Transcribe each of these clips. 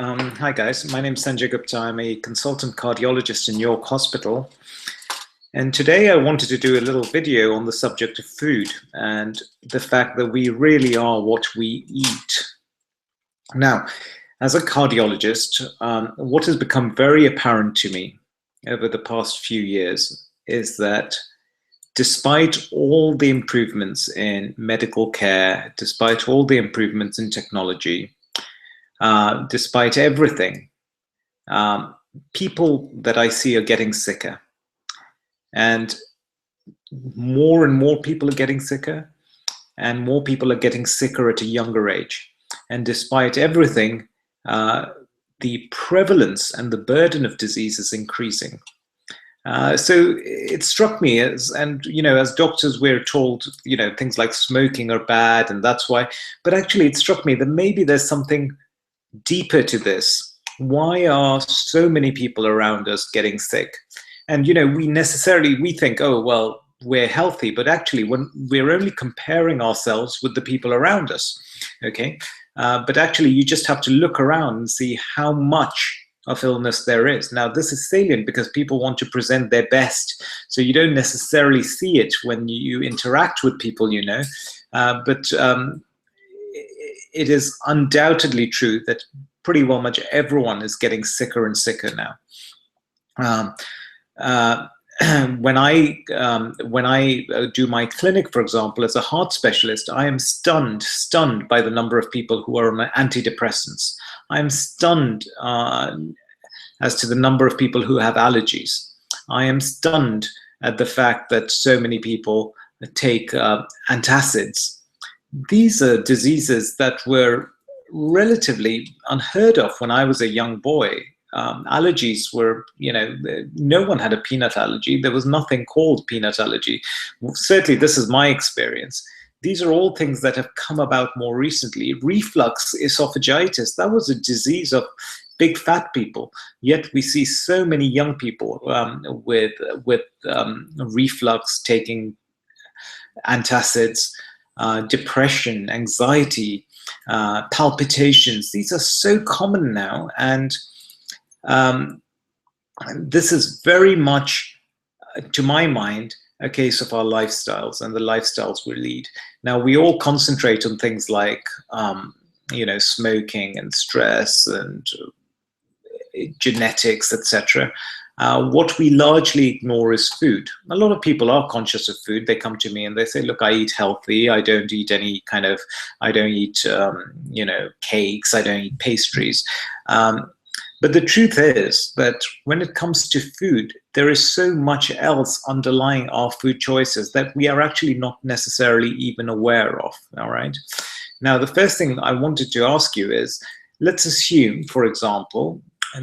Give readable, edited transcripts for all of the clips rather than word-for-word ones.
Hi guys, my name is Sanjay Gupta. I'm a consultant cardiologist in York Hospital. And today I wanted to do a little video on the subject of food and the fact that we really are what we eat. Now, as a cardiologist, what has become very apparent to me over the past few years is that despite all the improvements in medical care, despite all the improvements in technology, despite everything, people that I see are getting sicker. And more people are getting sicker, and more people are getting sicker at a younger age. And despite everything, the prevalence and the burden of disease is increasing. So it struck me as, and as doctors, we're told, things like smoking are bad, and that's why. But actually, it struck me that maybe there's something deeper to this. Why are so many people around us getting sick? And we think, oh well, we're healthy, but actually when we're only comparing ourselves with the people around us. Okay, but actually you just have to look around and see how much of illness there is. Now this is salient because people want to present their best, so you don't necessarily see it when you interact with people, but it is undoubtedly true that pretty well much everyone is getting sicker and sicker now. When I do my clinic, for example, as a heart specialist, I am stunned by the number of people who are on antidepressants. I'm stunned as to the number of people who have allergies. I am stunned at the fact that so many people take antacids. These are diseases that were relatively unheard of when I was a young boy. Allergies were, no one had a peanut allergy. There was nothing called peanut allergy. Certainly, this is my experience. These are all things that have come about more recently. Reflux esophagitis, that was a disease of big fat people. Yet we see so many young people with reflux taking antacids, depression, anxiety, palpitations. These are so common now, and this is very much, to my mind, a case of our lifestyles and the lifestyles we lead. Now, we all concentrate on things like, smoking and stress and genetics, etc. What we largely ignore is food. A lot of people are conscious of food. They come to me and they say, look, I eat healthy. I don't eat I don't eat, cakes. I don't eat pastries. But the truth is that when it comes to food, there is so much else underlying our food choices that we are actually not necessarily even aware of, all right? Now, the first thing I wanted to ask you is, let's assume, for example,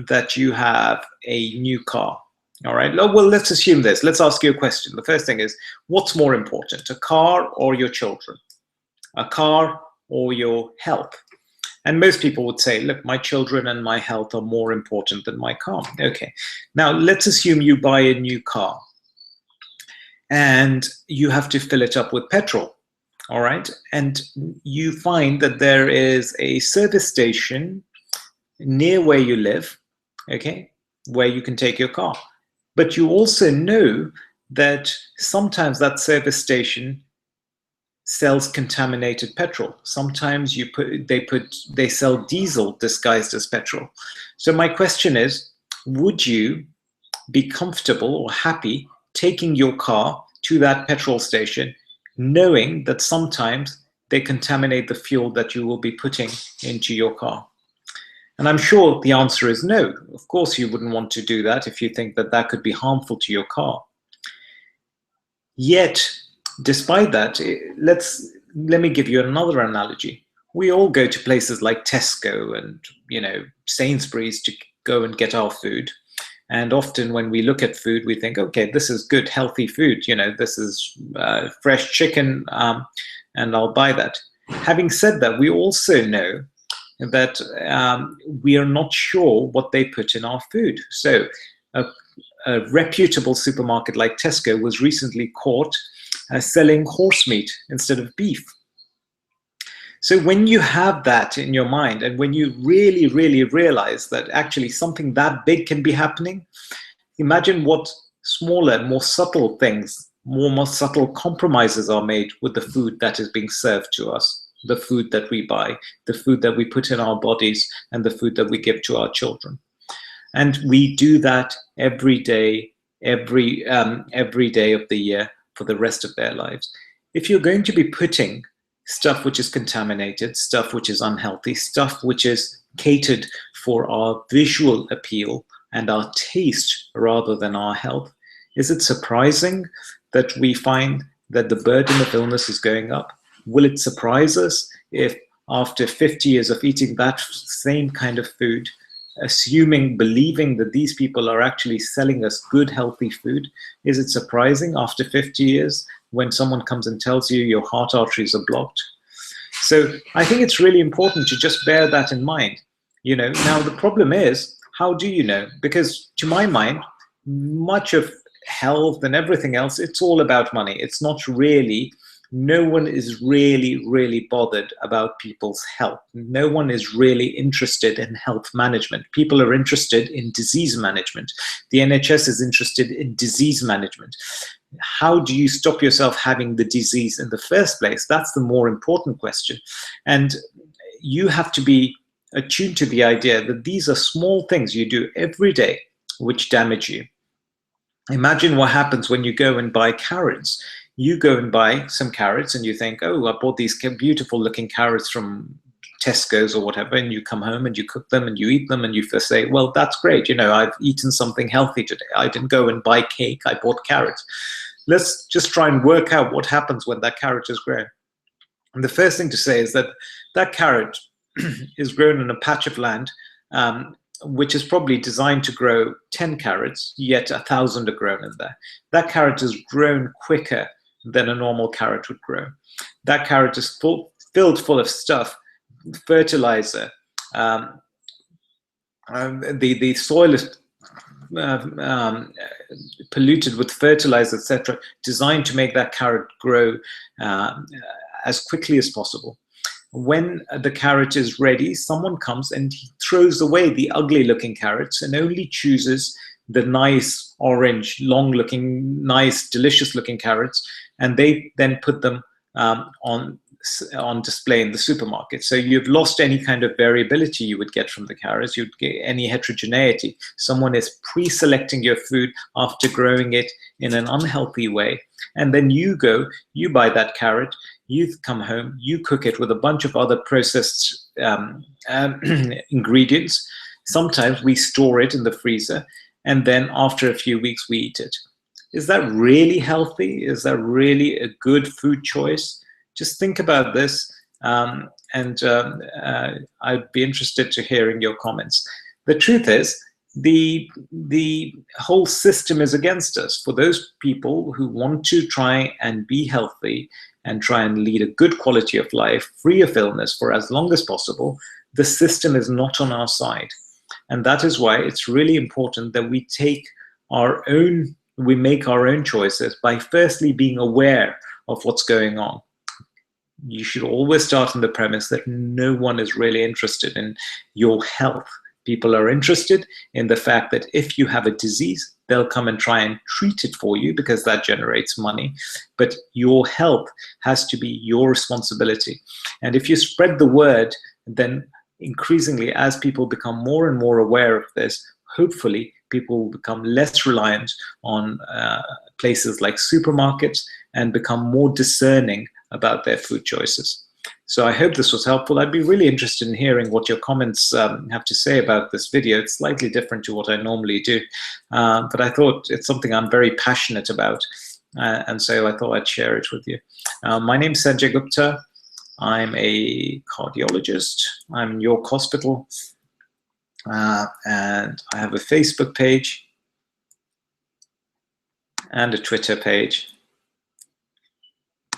that you have a new car, all right? Well, let's assume this. Let's ask you a question. The first thing is, what's more important, a car or your children? A car or your health? And most people would say, look, my children and my health are more important than my car. Okay, now let's assume you buy a new car and you have to fill it up with petrol, all right? And you find that there is a service station near where you live, okay, where you can take your car. But you also know that sometimes that service station sells contaminated petrol. Sometimes they sell diesel disguised as petrol. So my question is, would you be comfortable or happy taking your car to that petrol station, knowing that sometimes they contaminate the fuel that you will be putting into your car? And I'm sure the answer is no. Of course you wouldn't want to do that if you think that that could be harmful to your car. Yet, despite that, let me give you another analogy. We all go to places like Tesco and Sainsbury's to go and get our food. And often when we look at food, we think, okay, this is good, healthy food. This is fresh chicken, and I'll buy that. Having said that, we also know that we are not sure what they put in our food. So a reputable supermarket like Tesco was recently caught selling horse meat instead of beef. So when you have that in your mind, and when you really, really realize that actually something that big can be happening, imagine what smaller, more subtle things, more subtle compromises are made with the food that is being served to us, the food that we buy, the food that we put in our bodies, and the food that we give to our children. And we do that every day, every day of the year for the rest of their lives. If you're going to be putting stuff which is contaminated, stuff which is unhealthy, stuff which is catered for our visual appeal and our taste rather than our health, is it surprising that we find that the burden of illness is going up? Will it surprise us if after 50 years of eating that same kind of food, believing that these people are actually selling us good, healthy food, is it surprising after 50 years when someone comes and tells you your heart arteries are blocked? So I think it's really important to just bear that in mind. Now the problem is, how do you know? Because to my mind, much of health and everything else, it's all about money. It's not really, no one is really bothered about people's health. No one is really interested in health management. People are interested in disease management. The NHS is interested in disease management. How do you stop yourself having the disease in the first place? That's the more important question. And you have to be attuned to the idea that these are small things you do every day which damage you. Imagine what happens when you go and buy carrots. You go and buy some carrots and you think, oh, I bought these beautiful looking carrots from Tesco's or whatever, and you come home and you cook them and you eat them and you first say, well, that's great. I've eaten something healthy today. I didn't go and buy cake. I bought carrots. Let's just try and work out what happens when that carrot is grown. And the first thing to say is that that carrot is grown in a patch of land which is probably designed to grow 10 carrots, yet 1,000 are grown in there. That carrot is grown quicker than a normal carrot would grow. That carrot is filled full of stuff, fertilizer. The soil is polluted with fertilizer, etc., designed to make that carrot grow as quickly as possible. When the carrot is ready, someone comes and he throws away the ugly looking carrots and only chooses the nice orange, long looking, nice, delicious looking carrots, and they then put them on display in the supermarket. So you've lost any kind of variability you would get from the carrots. You'd get any heterogeneity. Someone is pre-selecting your food after growing it in an unhealthy way. And then you buy that carrot, you come home, you cook it with a bunch of other processed ingredients. Sometimes we store it in the freezer, and then after a few weeks we eat it. Is that really healthy? Is that really a good food choice? Just think about this, and I'd be interested to hearing your comments. The truth is, the whole system is against us. For those people who want to try and be healthy and try and lead a good quality of life, free of illness for as long as possible, the system is not on our side. And that is why it's really important that we make our own choices by firstly being aware of what's going on. You should always start on the premise that no one is really interested in your health. People are interested in the fact that if you have a disease, they'll come and try and treat it for you because that generates money. But your health has to be your responsibility. And if you spread the word, then increasingly, as people become more and more aware of this, hopefully people will become less reliant on places like supermarkets and become more discerning about their food choices. So I hope this was helpful. I'd be really interested in hearing what your comments have to say about this video. It's slightly different to what I normally do, but I thought it's something I'm very passionate about, and so I thought I'd share it with you. My name's Sanjay Gupta. I'm a cardiologist. I'm in York Hospital, and I have a Facebook page and a Twitter page.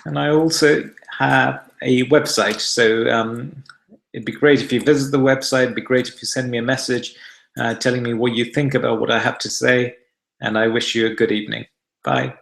And I also have a website, so it'd be great if you visit the website. It'd be great if you send me a message telling me what you think about what I have to say, and I wish you a good evening. Bye.